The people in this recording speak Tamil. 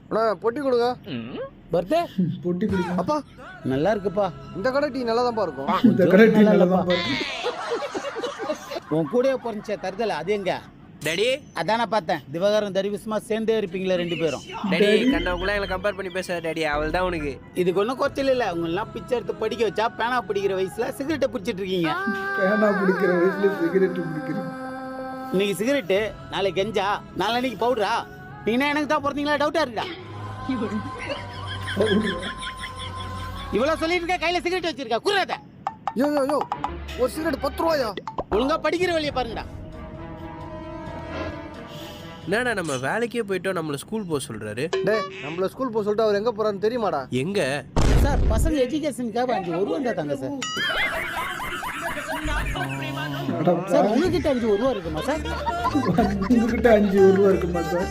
அண்ணா பொட்டி கொடுங்க. பர்த்டே பொட்டி குடிக்கும். அப்பா நல்லா இருக்குப்பா. இந்த கடை டீ நல்லா தான்ப்பா இருக்கும். இந்த கடை டீ நல்லா தான் பாருக்கு. உன் கூடயே பிறந்துச்சே தருதல அது எங்க டாடி அதானே பார்த்தேன். திவாகரன் தரிவிசமா சேர்ந்தே இருப்பீங்களா ரெண்டு பேரும். டாடி கண்டவங்கள எங்களை கம்பேர் பண்ணி பேசாத டாடி. அவள் தான் உனக்கு. இதுக்கு ஒன்றும் குறைச்சல் இல்லை. உங்க எல்லாம் பிச்சை எடுத்து படிக்க வச்சா பேனா பிடிக்கிற வயசுல சிகரெட்டை பிடிச்சிட்டு இருக்கீங்க. பேனா பிடிக்கிற வயசுல சிகரெட் பிடிக்கிறேன். இன்னைக்கு சிகரெட்டு, நாளைக்கு கெஞ்சா, நாளைக்கு பவுடரா. நீங்க எனக்கு தான் பிறந்தீங்களா டவுட்டா இருக்கா? இவ்வளவு சொல்லிட்டு இருக்க, கையில சிகரெட் வச்சிருக்கா குறாத. யோ யோ யோ ஒரு சிகரெட் 10 ரூபாயா? ஒழுங்கா படிக்கிற வழியை பாருங்கடா. என்னடா நம்ம வேலைக்கே போயிட்டோம், நம்மள ஸ்கூல் போக சொல்றாரு. டேய் நம்மள ஸ்கூல் போக சொல்லிட்டு அவர் எங்க போறான்னு தெரியுமாடா? எங்க சார் பசங்க எஜுகேஷனுக்காக 5 1 ரூபா தாங்க சார். சார் உங்ககிட்ட 5 1 ரூபா இருக்குமா சார்? உங்ககிட்ட 5 ரூபா இருக்குமா சார்?